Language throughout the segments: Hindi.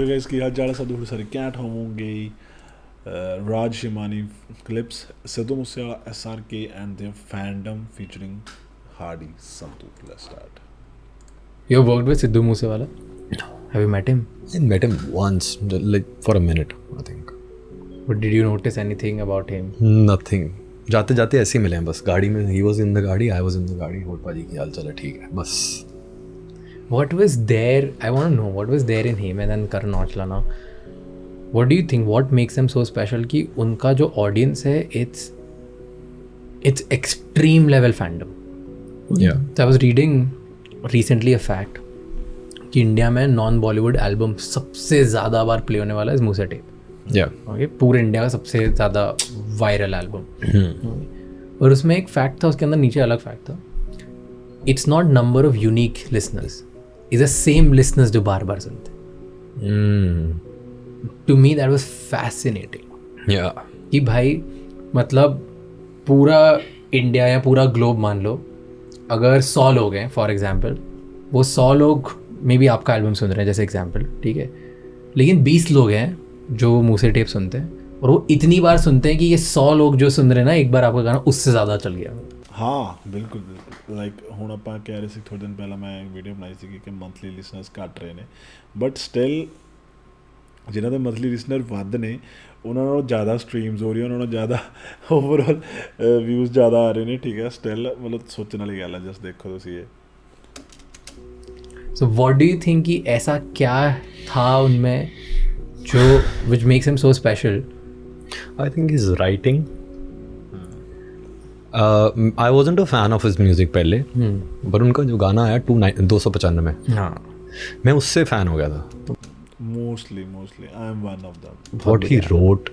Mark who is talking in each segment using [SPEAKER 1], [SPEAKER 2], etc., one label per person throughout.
[SPEAKER 1] Okay guys, ਕੀ ਹਾਲ ਚਾਲ ਹੈ? ਸਾਡੇ ਸਾਰੇ ਘੈਂਟ ਹੋਵੋਗੇ। Raj Shimani clips, Sidhu Moosewala, SRK and their fandom featuring Hardy Sandhu. Let's start.
[SPEAKER 2] You have worked with Sidhu Moosewala? Have you met him?
[SPEAKER 3] I met him once, like for a minute, I think.
[SPEAKER 2] But did you notice anything about him?
[SPEAKER 3] Nothing. जाते जाते ऐसे ही मिले हैं बस गाड़ी में. He was in the गाड़ी, I was in the गाड़ी. और पाजी की हाल चला ठीक है बस.
[SPEAKER 2] What was there? I want to know what was there in him and then Karan Aujla now. What do you think? What makes them so special? कि उनका जो audience है, it's extreme level fandom.
[SPEAKER 3] Yeah.
[SPEAKER 2] So I was reading recently a fact कि इंडिया में नॉन बॉलीवुड एल्बम सबसे ज़्यादा बार प्ले होने वाला है मूसे टेप.
[SPEAKER 3] Yeah.
[SPEAKER 2] ओके, पूरे इंडिया का सबसे ज़्यादा वायरल एल्बम. और उसमें एक फैक्ट था, उसके अंदर नीचे अलग फैक्ट था. It's not number of unique listeners, is the same listeners जो बार बार सुनते. To me that was fascinating.
[SPEAKER 3] Yeah.
[SPEAKER 2] कि भाई मतलब पूरा इंडिया या पूरा ग्लोब मान लो, अगर 100 लोग हैं फॉर एग्जांपल, वो 100 लोग मे बी आपका एल्बम सुन रहे हैं जैसे एग्जांपल, ठीक है, लेकिन 20 लोग हैं जो मूसे टेप सुनते हैं और वो इतनी बार सुनते हैं कि ये 100 लोग जो सुन रहे हैं ना एक बार आपका गाना उससे ज़्यादा चल गया.
[SPEAKER 1] ਹਾਂ ਬਿਲਕੁਲ ਬਿਲਕੁਲ. ਲਾਈਕ ਹੁਣ ਆਪਾਂ ਕਹਿ ਰਹੇ ਸੀ ਥੋੜ੍ਹੇ ਦਿਨ ਪਹਿਲਾਂ ਮੈਂ ਇੱਕ ਵੀਡੀਓ ਬਣਾਈ ਸੀ ਕਿ ਮੰਥਲੀ ਲਿਸਨਰਸ ਘੱਟ ਰਹੇ ਨੇ, ਬਟ ਸਟਿਲ ਜਿਨ੍ਹਾਂ ਦੇ ਮੰਥਲੀ ਲਿਸਨਰ ਵੱਧ ਨੇ ਉਹਨਾਂ ਨਾਲੋਂ ਜ਼ਿਆਦਾ ਸਟਰੀਮਸ ਹੋ ਰਹੀਆਂ, ਉਹਨਾਂ ਨਾਲੋਂ ਜ਼ਿਆਦਾ ਓਵਰਆਲ ਵਿਊਜ਼ ਜ਼ਿਆਦਾ ਆ ਰਹੇ ਨੇ. ਠੀਕ ਹੈ, ਸਟਿਲ ਮਤਲਬ ਸੋਚਣ ਵਾਲੀ ਗੱਲ ਹੈ. ਜਸਟ ਦੇਖੋ ਤੁਸੀਂ ਇਹ.
[SPEAKER 2] So what do you think कि ऐसा क्या था उनमें जो which makes him so special?
[SPEAKER 3] I think his writing. I wasn't a fan of his music पहले, but उनका जो गाना आया 295 में,
[SPEAKER 2] हाँ,
[SPEAKER 3] मैं उससे फ़ैन हो गया था.
[SPEAKER 1] Mostly I am one of them.
[SPEAKER 3] What he wrote,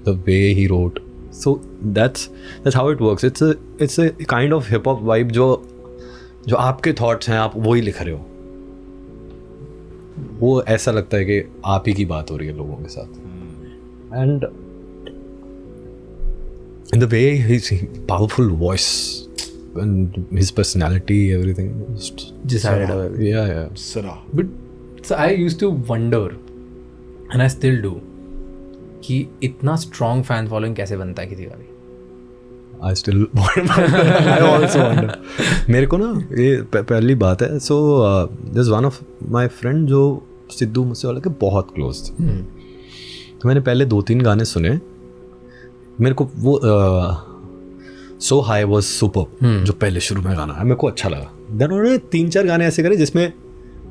[SPEAKER 3] the way he wrote, so that's how it works. It's a kind of hip hop vibe जो आपके thoughts हैं, आप वही लिख रहे हो. वो ऐसा लगता है कि आप ही की बात हो रही है लोगों के साथ. And in the way his powerful voice and his personality, everything
[SPEAKER 2] just added up.
[SPEAKER 3] yeah.
[SPEAKER 1] Sara.
[SPEAKER 2] But so I used to wonder, and I still do, कि इतना strong fan following कैसे बनता है किसी का भी.
[SPEAKER 3] I still I also wonder. मेरे को ना ये पहली बात है. So there's one of my friend जो सिद्धू मूसेवाला के बहुत क्लोज थे. तो मैंने पहले 2-3 गाने सुने. मेरे को वो सो हाई वॉज सुपर जो पहले शुरू में गाना है मेरे को अच्छा लगा. देन उन्होंने 3-4 गाने ऐसे करे जिसमें,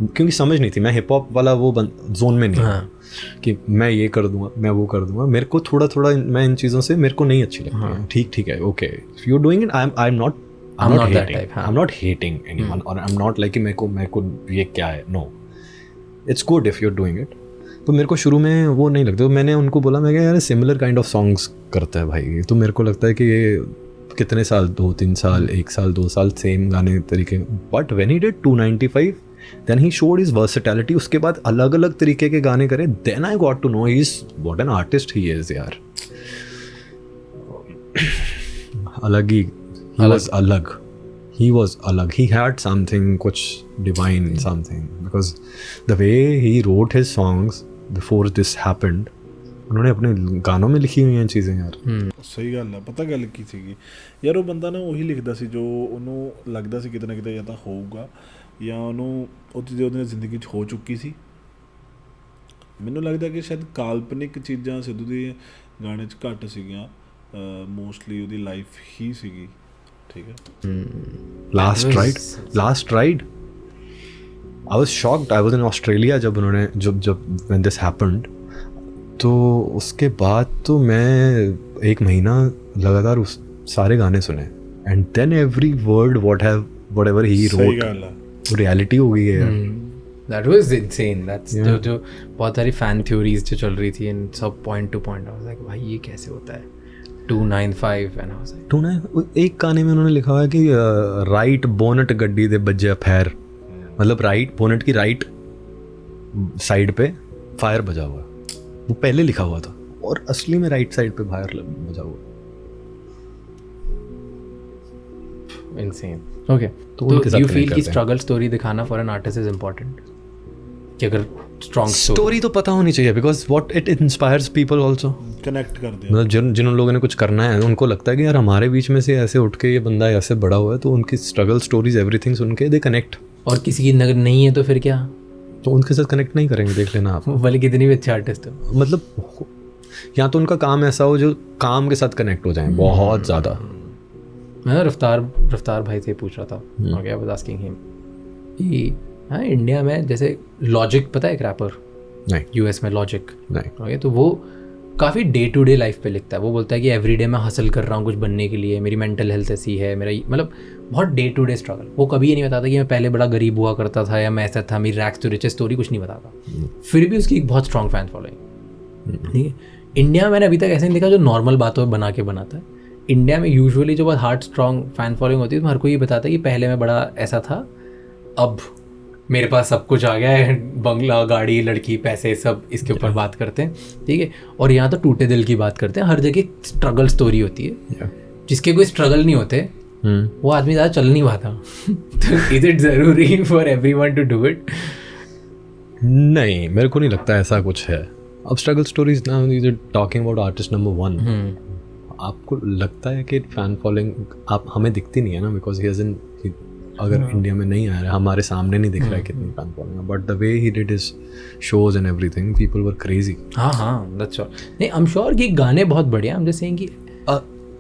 [SPEAKER 3] क्योंकि समझ नहीं थी, मैं हिप हॉप वाला वो जोन में नहीं हूँ कि मैं ये कर दूंगा, मैं वो कर दूंगा. मेरे को थोड़ा मैं इन चीज़ों से मेरे को नहीं अच्छी लगती है. ठीक है, okay, you doing it. I am not hating anyone, और आई एम नॉट लाइक कि मेरे को ये क्या है. No, it's good if you are doing it. तो मेरे को शुरू में वो नहीं लगता. तो मैंने उनको बोला, मैं क्या यार सिमिलर काइंड ऑफ सॉन्ग्स करता है भाई. तो मेरे को लगता है कि ये कितने साल, 2-3 साल, 1 साल, 2 साल सेम गाने तरीके. But when he did 295 then he showed his versatility. उसके बाद अलग अलग तरीके के गाने करे. Then I got to know he is what an artist he is यार. अलग ही, he was अलग. He had something कुछ divine, something, because the way he wrote his songs before this happened, उन्होंने अपने गानों में लिखी हुई हैं चीज़ें यार.
[SPEAKER 1] ਸਹੀ ਗੱਲ ਹੈ. ਪਤਾ ਗੱਲ ਕੀ ਸੀਗੀ ਯਾਰ, ਉਹ ਬੰਦਾ ਨਾ ਉਹੀ ਲਿਖਦਾ ਸੀ ਜੋ ਉਹਨੂੰ ਲੱਗਦਾ ਸੀ ਕਿਤੇ ਨਾ ਕਿਤੇ ਜਾਂ ਤਾਂ ਹੋਊਗਾ ਜਾਂ ਉਹਨੂੰ ਉਹ ਚੀਜ਼ ਉਹਦੀ ਜ਼ਿੰਦਗੀ 'ਚ ਹੋ ਚੁੱਕੀ ਸੀ. ਮੈਨੂੰ ਲੱਗਦਾ ਕਿ ਸ਼ਾਇਦ ਕਾਲਪਨਿਕ ਚੀਜ਼ਾਂ ਸਿੱਧੂ ਦੇ ਗਾਣੇ 'ਚ ਘੱਟ ਸੀਗੀਆਂ. ਮੋਸਟਲੀ ਉਹਦੀ ਲਾਈਫ ਹੀ ਸੀਗੀ. ठीक है.
[SPEAKER 3] Last ride. I was shocked. I was in Australia जब उन्होंने जब when this happened. तो उसके बाद तो मैं 1 महीना लगातार उस सारे गाने सुने. And then every word whatever he wrote, वो reality हो गई है यार.
[SPEAKER 2] That was insane. That's जो बहुत सारी fan theories जो चल रही थी and सब point to point. I was like भाई ये कैसे होता है 295 and I was like
[SPEAKER 3] 29. एक गाने में उन्होंने लिखा हुआ है कि राइट बोनट गड्डी दे बजे फैर. मतलब राइट बोनट की राइट साइड पे फायर बजा हुआ. वो पहले लिखा हुआ था और असली में राइट साइड पे फायर बजा हुआ.
[SPEAKER 2] insane. Okay, तो you feel कि struggle story दिखाना for an artist is important? कि अगर स्ट्रॉन्ग
[SPEAKER 3] स्टोरी तो पता होनी चाहिए, because what it inspires people also.
[SPEAKER 1] Connect कर दिया।
[SPEAKER 3] मतलब जिन लोगों ने कुछ करना है उनको लगता है कि यार हमारे बीच में से ऐसे उठ के ये बंदा ऐसे बड़ा हुआ है, तो उनकी स्ट्रगल स्टोरीज एवरीथिंग सुन के दे कनेक्ट।
[SPEAKER 2] और किसी की नगर नहीं है तो फिर क्या,
[SPEAKER 3] तो उनके साथ कनेक्ट नहीं करेंगे, देख लेना आप।
[SPEAKER 2] भले कितनी भी अच्छे आर्टिस्ट हो।
[SPEAKER 3] मतलब या तो उनका काम ऐसा हो जो काम के साथ कनेक्ट हो जाए बहुत ज़्यादा।
[SPEAKER 2] मैं रफ्तार भाई से पूछ रहा था, okay, I was asking him कि हाँ इंडिया में जैसे लॉजिक, पता है एक रैपर
[SPEAKER 3] नहीं,
[SPEAKER 2] यूएस में लॉजिक,
[SPEAKER 3] नहीं,
[SPEAKER 2] ओके, तो वो काफ़ी डे टू डे लाइफ पे लिखता है। वो बोलता है कि एवरीडे मैं हसल कर रहा हूँ कुछ बनने के लिए, मेरी मेंटल हेल्थ ऐसी है, मेरा मतलब बहुत डे टू डे स्ट्रगल। वो कभी ये नहीं बताता कि मैं पहले बड़ा गरीब हुआ करता था या मैं ऐसा था, मेरी रैक्स टू रिचेस स्टोरी कुछ नहीं बताता। फिर भी उसकी एक बहुत स्ट्रॉन्ग फैन फॉलोइंग। ठीक है, इंडिया में मैंने अभी तक ऐसे नहीं देखा जो नॉर्मल बातों बना के बनाता है। इंडिया में यूजुअली जो बहुत हार्ड स्ट्रॉन्ग फैन फॉलोइंग होती है तो हर कोई ये बताता है कि पहले मैं बड़ा ऐसा था, अब मेरे पास सब कुछ आ गया है, बंगला, गाड़ी, लड़की, पैसे, सब इसके ऊपर बात करते हैं। ठीक है, और यहाँ तो टूटे दिल की बात करते हैं। हर जगह स्ट्रगल स्टोरी होती है। जिसके कोई स्ट्रगल नहीं होते वो आदमी ज़्यादा चल नहीं पाता। तो इज इट ज़रूरी for everyone to do it?
[SPEAKER 3] नहीं, मेरे को नहीं लगता ऐसा कुछ है। अब स्ट्रगल स्टोरीज ना, टॉकिंग अबाउट आर्टिस्ट नंबर 1, आपको लगता है कि फैन फॉलोइंग आप हमें दिखती नहीं है ना, बिकॉज ही हैजंट, अगर इंडिया में नहीं आ रहा है, हमारे सामने नहीं दिख रहा है कितनी fan following, but the way he did his shows and everything, people were crazy.
[SPEAKER 2] हाँ, दैट्स श्योर। नहीं, आई एम श्योर कि गाने बहुत बढ़िया। आई एम जस्ट सेइंग कि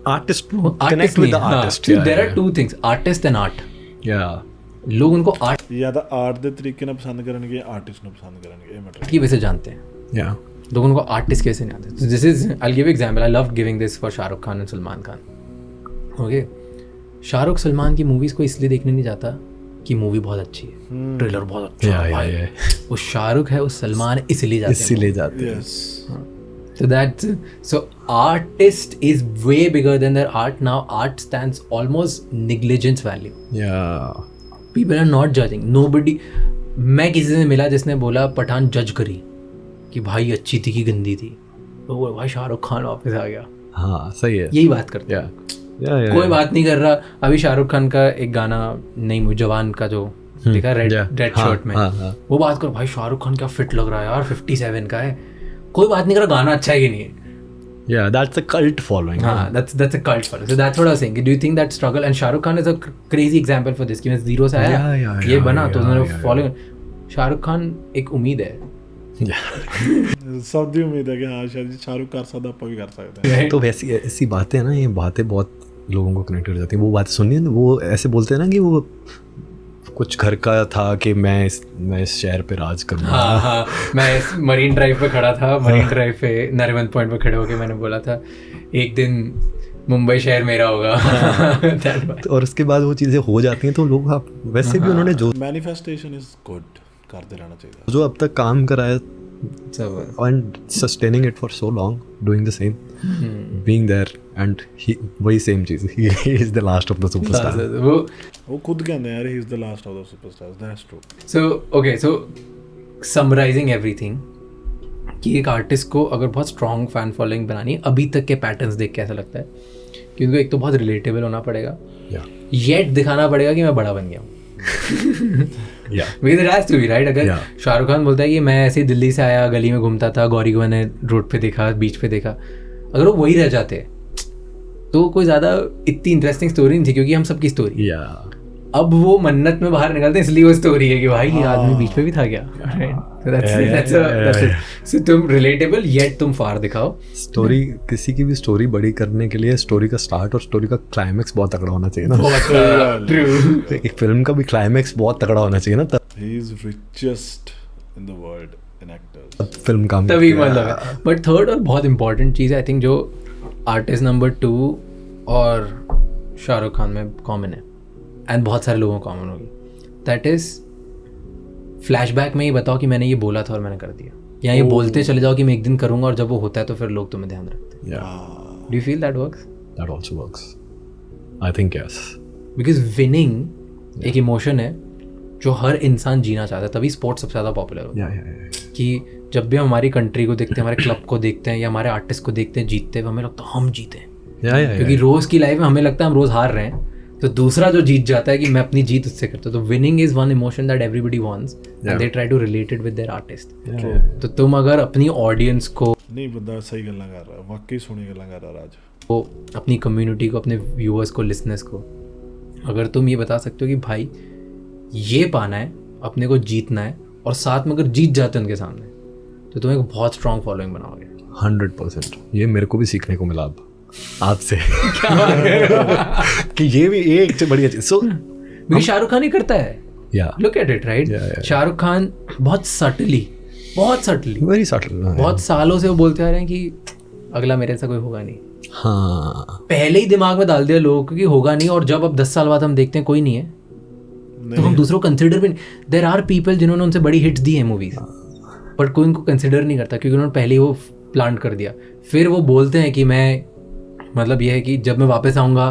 [SPEAKER 3] artist connect with the artist.
[SPEAKER 2] There are two things, artist and art.
[SPEAKER 3] या
[SPEAKER 2] लोग उनको आर्ट
[SPEAKER 1] या ਤਾਂ ਆਰਟ ਦੇ ਤਰੀਕੇ ਨਾਲ ਪਸੰਦ ਕਰਨਗੇ, ਆਰਟਿਸਟ ਨੂੰ ਪਸੰਦ ਕਰਨਗੇ, ਇਹ ਮੈਟਰ।
[SPEAKER 2] की वजह से जानते हैं।
[SPEAKER 3] या
[SPEAKER 2] लोगों को आर्टिस्ट कैसे नहीं आते। तो this is, I give example, I love giving this for Shahrukh Khan and Salman Khan. Okay, Shahrukh Salman की मूवीज को इसलिए देखने नहीं जाता कि मूवी बहुत अच्छी है, ट्रेलर बहुत अच्छा है भाई, वो शाहरुख है, वो सलमान इसलिए जाते हैं,
[SPEAKER 3] इसीलिए जाते हैं।
[SPEAKER 1] Yes,
[SPEAKER 2] so that's, so artist is way bigger than their art. Now art stands almost negligence value.
[SPEAKER 3] या
[SPEAKER 2] People are not judging, nobody। मैं किसी से मिला जिसने बोला पठान जज करी कि भाई अच्छी थी कि गंदी थी, तो वो भाई शाहरुख खान वापस आ गया।
[SPEAKER 3] हाँ, सही है।
[SPEAKER 2] यही बात करते हैं।
[SPEAKER 3] या
[SPEAKER 2] कोई बात नहीं कर रहा। अभी शाहरुख खान का एक गाना नहीं, जवान का जो देखा रेड शर्ट में, वो बात करो भाई शाहरुख खान क्या फिट लग रहा है यार, 57 का है। कोई बात नहीं कर रहा गाना अच्छा है कि नहीं है।
[SPEAKER 3] Yeah, that's a cult following.
[SPEAKER 2] हाँ, that's a cult following. So that's what I was saying. Do you think that struggle, and Shahrukh Khan is a crazy example for this, कि मैं जीरो से आया, ये बना, तो उन्होंने फॉलोइंग। शाहरुख खान एक उम्मीद है।
[SPEAKER 1] ਸਭ ਦੀ ਉਮੀਦ ਹੈ ਕਿ ਹਾਂ ਸ਼ਾਇਦ ਸ਼ਾਹਰੁਖ ਕਰ ਸਕਦਾ, ਆਪਾਂ ਵੀ ਕਰ ਸਕਦੇ ਹਾਂ।
[SPEAKER 3] तो वैसी ऐसी बातें ना, ये बातें बहुत लोगों को कनेक्ट कर जाती हैं। वो बात सुनिए ना, वो ऐसे बोलते हैं ना कि वो कुछ घर का था कि मैं इस शहर पे राज करूँगा।
[SPEAKER 2] हाँ, मैं इस मरीन ड्राइव पे खड़ा था, मरीन ड्राइव पे नरिमन पॉइंट पे खड़े होके मैंने बोला था एक दिन मुंबई शहर मेरा होगा।
[SPEAKER 3] और उसके बाद वो चीज़ें हो जाती हैं, तो लोग आप वैसे भी उन्होंने जो
[SPEAKER 1] मैनिफेस्टेशन इज गुड करते रहना चाहिए,
[SPEAKER 3] जो अब तक काम कराया
[SPEAKER 2] सब
[SPEAKER 3] and sustaining it for so long, doing the same, being there, and वही same cheese, he is the last of the superstars.
[SPEAKER 1] वो खुद कहते हैं यार he is the last of the superstars, that's true.
[SPEAKER 2] So okay, so summarizing everything, कि एक आर्टिस्ट को अगर बहुत स्ट्रॉन्ग फैन फॉलोइंग बनानी है, अभी तक के पैटर्न्स देख के ऐसा लगता है कि उनको एक तो बहुत रिलेटेबल होना पड़ेगा, येट दिखाना पड़ेगा कि मैं बड़ा बन गया हूँ। Because it has to be, right? अगर शाहरुख खान बोलता है कि मैं ऐसे ही दिल्ली से आया, गली में घूमता था, गौरी को मैंने रोड पे देखा, बीच पे देखा, अगर वो वही रह जाते तो कोई ज़्यादा इतनी इंटरेस्टिंग स्टोरी नहीं थी, क्योंकि हम सबकी स्टोरी। अब वो मन्नत में बाहर निकलते हैं, इसलिए वो स्टोरी है कि भाई ये आदमी बीच पे भी था क्या, राइट? सो तुम रिलेटेबल येट तुम फार दिखाओ।
[SPEAKER 3] स्टोरी, किसी की भी स्टोरी बड़ी करने के लिए स्टोरी का स्टार्ट और स्टोरी का क्लाइमैक्स बहुत तगड़ा होना चाहिए ना। एक फिल्म का भी क्लाइमैक्स बहुत तगड़ा होना चाहिए ना, तब
[SPEAKER 1] he is richest in the world in actors,
[SPEAKER 3] film काम
[SPEAKER 2] तभी मतलब। बट थर्ड और बहुत इंपॉर्टेंट चीज़ आई थिंक जो आर्टिस्ट नंबर 2 और शाहरुख खान में कॉमन है, एंड बहुत सारे लोगों को कॉमन होगी, दैट इज फ्लैशबैक में ये बताओ कि मैंने ये बोला था और मैंने कर दिया, या ये बोलते चले जाओ कि मैं एक दिन करूंगा, और जब वो होता है तो फिर लोग तुम्हें ध्यान रखते हैं। Do you feel that works?
[SPEAKER 3] That also works, I think yes,
[SPEAKER 2] because winning एक इमोशन है जो हर इंसान जीना चाहता है, तभी स्पोर्ट्स सबसे ज़्यादा पॉपुलर होता है। कि जब भी हम हमारी कंट्री को देखते हैं, हमारे क्लब को देखते हैं या हमारे आर्टिस्ट को देखते हैं जीतते हुए, हमें लगता है हम जीते हैं, क्योंकि रोज़ की लाइफ में हमें लगता है हम रोज़ हार रहे हैं, तो दूसरा जो जीत जाता है कि मैं अपनी जीत उससे करता हूँ, तो winning is one emotion that everybody wants and they try to relate it with their artist. तो तुम अगर अपनी ऑडियंस को,
[SPEAKER 1] नहीं बंदा सही गल्लां कर रहा, वाकई सोहनी गल्लां कर रहा राज।
[SPEAKER 2] को अपनी कम्युनिटी को, अपने व्यूअर्स को, लिसनर्स को, अगर तुम ये बता सकते हो कि भाई ये पाना है, अपने को जीतना है, और साथ में अगर जीत जाते हैं उनके सामने, तो तुम एक बहुत स्ट्रॉन्ग फॉलोइंग बनाओगे।
[SPEAKER 3] 100%। ये मेरे को भी सीखने को मिला अब आपसे कि ये भी एक से बढ़िया चीज। सो
[SPEAKER 2] क्योंकि शाहरुख खान ही करता है,
[SPEAKER 3] या
[SPEAKER 2] look at it right. Shahrukh Khan बहुत सटली
[SPEAKER 3] वेरी सटल,
[SPEAKER 2] बहुत सालों से वो बोलते आ रहे हैं कि अगला मेरे से कोई होगा नहीं।
[SPEAKER 3] हाँ
[SPEAKER 2] पहले ही दिमाग में डाल दिया लोगों को कि होगा नहीं, और जब अब 10 साल बाद हम देखते हैं कोई नहीं है, तो हम दूसरों को कंसिडर भी नहीं। देयर आर पीपल जिन्होंने उनसे बड़ी हिट्स दी है मूवीज, बट कोई उनको कंसिडर नहीं करता क्योंकि उन्होंने पहले ही वो प्लांट कर दिया। फिर वो बोलते हैं कि मैं, मतलब ये है कि जब मैं वापस आऊँगा,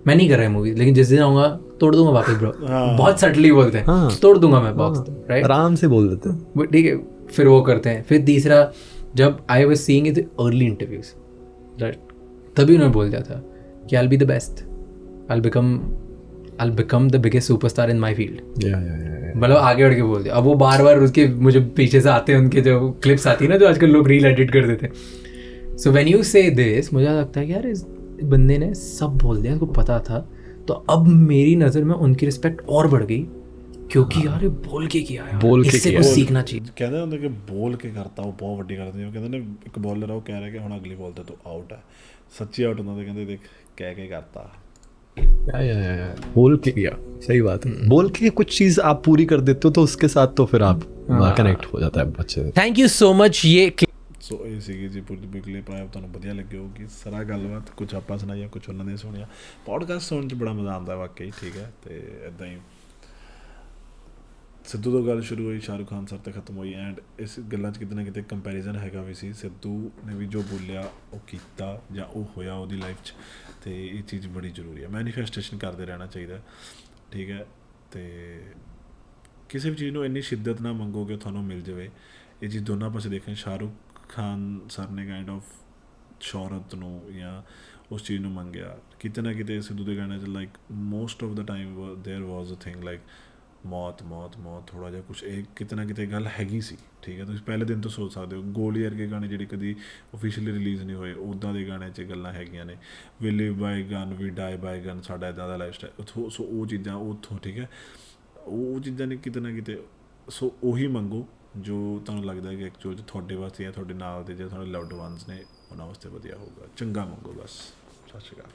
[SPEAKER 2] मैं नहीं कर रहा है मूवीज, लेकिन जिस दिन आऊँगा तोड़ दूंगा वापस ब्रो। बहुत सटली बोलते हैं, तोड़ दूंगा मैं बॉक्स, राइट,
[SPEAKER 3] आराम से बोल देते हैं।
[SPEAKER 2] ठीक है, फिर वो करते हैं। फिर तीसरा, जब I was seeing it early interviews, right, तभी उन्होंने बोल दिया था कि I will be the best, I will become the biggest superstar in my field. मतलब आगे बढ़ के बोल दिया। अब वो बार बार उसके मुझे पीछे से आते हैं, उनके जो क्लिप्स आती है ना, जो आजकल लोग रील एडिट कर देते हैं। सो व्हेन यू से दिस, मुझे लगता है कि यार इस बंदे ने सब बोल दिया, उसको पता था। तो अब मेरी नज़र में उनकी रिस्पेक्ट और बढ़ गई, क्योंकि यार ये बोल के किया है,
[SPEAKER 3] बोल के
[SPEAKER 2] इससे
[SPEAKER 3] किया।
[SPEAKER 2] कुछ सीखना चाहिए।
[SPEAKER 1] ਕਹਿੰਦੇ ਹੁੰਦੇ ਕਿ ਬੋਲ ਕੇ ਕਰਤਾ ਉਹ ਬਹੁਤ ਵੱਡੀ ਗੱਲ ਹੁੰਦੀ ਹੈ। ਕਹਿੰਦੇ ਨੇ ਇੱਕ ਬੋਲਰ ਆ, ਉਹ ਕਹਿ ਰਿਹਾ ਕਿ ਹੁਣ ਅਗਲੀ ਬੋਲ ਤੇ ਤੂੰ ਆਊਟ ਹੈ, ਸੱਚੀ ਆਊਟ ਹੁੰਦਾ। ਤੇ ਕਹਿੰਦੇ ਦੇਖ ਕਹਿ ਕੇ ਕਰਤਾ।
[SPEAKER 3] बोल के किया, सही बात है। बोल के कुछ चीज आप पूरी कर देते हो तो उसके साथ तो फिर आप कनेक्ट हो जाता है अच्छे से।
[SPEAKER 2] Thank you so much. ये
[SPEAKER 1] ਸੋ ਇਹ ਸੀਗੀ ਜੀ ਪੂਰੀ ਦੀ ਕਲਿੱਪ, ਆਇਆ ਤੁਹਾਨੂੰ ਵਧੀਆ ਲੱਗੀ ਹੋਊਗੀ। ਸਾਰਾ ਗੱਲਬਾਤ ਕੁਝ ਆਪਾਂ ਸੁਣਾਈਆ, ਕੁਝ ਉਹਨਾਂ ਨੇ ਸੁਣਿਆ। ਪੋਡਕਾਸਟ ਸੁਣਨ 'ਚ ਬੜਾ ਮਜ਼ਾ ਆਉਂਦਾ ਵਾਕਈ, ਠੀਕ ਹੈ। ਅਤੇ ਇੱਦਾਂ ਹੀ ਸਿੱਧੂ ਤੋਂ ਗੱਲ ਸ਼ੁਰੂ ਹੋਈ, ਸ਼ਾਹਰੁਖ ਖਾਨ ਸਰ 'ਤੇ ਖਤਮ ਹੋਈ, ਐਂਡ ਇਸ ਗੱਲਾਂ 'ਚ ਕਿਤੇ ਨਾ ਕਿਤੇ ਕੰਪੈਰੀਜ਼ਨ ਹੈਗਾ ਵੀ ਸੀ। ਸਿੱਧੂ ਨੇ ਵੀ ਜੋ ਬੋਲਿਆ ਉਹ ਕੀਤਾ, ਜਾਂ ਉਹ ਹੋਇਆ ਉਹਦੀ ਲਾਈਫ 'ਚ, ਅਤੇ ਇਹ ਚੀਜ਼ ਬੜੀ ਜ਼ਰੂਰੀ ਹੈ। ਮੈਨੀਫੈਸਟੇਸ਼ਨ ਕਰਦੇ ਰਹਿਣਾ ਚਾਹੀਦਾ, ਠੀਕ ਹੈ। ਅਤੇ ਕਿਸੇ ਵੀ ਚੀਜ਼ ਨੂੰ ਇੰਨੀ ਸ਼ਿੱਦਤ ਨਾਲ ਮੰਗੋਗੇ ਤੁਹਾਨੂੰ ਮਿਲ ਜਾਵੇ। ਇਹ ਚੀਜ਼ ਦੋਨਾਂ ਪਾਸੇ ਦੇਖਣ, ਸ਼ਾਹਰੁਖ ਖਾਨ ਸਰ ਨੇ ਕਾਇੰਡ ਆਫ ਸ਼ੌਹਰਤ ਨੂੰ ਜਾਂ ਉਸ ਚੀਜ਼ ਨੂੰ ਮੰਗਿਆ। ਕਿਤੇ ਨਾ ਕਿਤੇ ਸਿੱਧੂ ਦੇ ਗਾਣੇ 'ਚ like most of the time there was a thing like ਮੌਤ ਮੌਤ ਮੌਤ, ਥੋੜ੍ਹਾ ਜਿਹਾ ਕੁਛ ਇਹ ਕਿਤੇ ਨਾ ਕਿਤੇ ਗੱਲ ਹੈਗੀ ਸੀ, ਠੀਕ ਹੈ। ਤੁਸੀਂ ਪਹਿਲੇ ਦਿਨ ਤੋਂ ਸੋਚ ਸਕਦੇ ਹੋ। ਗੋਲੀ ਵਰਗੇ ਗਾਣੇ ਜਿਹੜੇ ਕਦੀ ਓਫੀਸ਼ੀਅਲੀ ਰਿਲੀਜ਼ ਨਹੀਂ ਹੋਏ, ਉੱਦਾਂ ਦੇ ਗਾਣੇ 'ਚ ਗੱਲਾਂ ਹੈਗੀਆਂ ਨੇ। ਵੀ ਲਿਵ ਬਾਏ ਗਨ, ਵੀ ਡਾਈ ਬਾਏ ਗਨ, ਸਾਡਾ ਇੱਦਾਂ ਦਾ ਲਾਈਫ ਸਟਾਈਲ। ਉੱਥੋਂ ਸੋ ਉਹ ਚੀਜ਼ਾਂ ਉੱਥੋਂ, ਠੀਕ ਹੈ। ਉਹ ਚੀਜ਼ਾਂ ਨੇ ਕਿਤੇ ਨਾ ਕਿਤੇ, ਸੋ ਉਹੀ ਮੰਗੋ ਜੋ ਤੁਹਾਨੂੰ ਲੱਗਦਾ ਹੈ ਕਿ ਐਕਚੁਅਲ 'ਚ ਤੁਹਾਡੇ ਵਾਸਤੇ ਜਾਂ ਤੁਹਾਡੇ ਨਾਲ ਦੇ ਜਾਂ ਤੁਹਾਡੇ ਲਵਡ ਵਨਸ ਨੇ ਉਹਨਾਂ ਵਾਸਤੇ ਵਧੀਆ ਹੋਊਗਾ। ਚੰਗਾ ਮੰਗੋ ਬਸ। ਸਤਿ ਸ਼੍ਰੀ ਅਕਾਲ।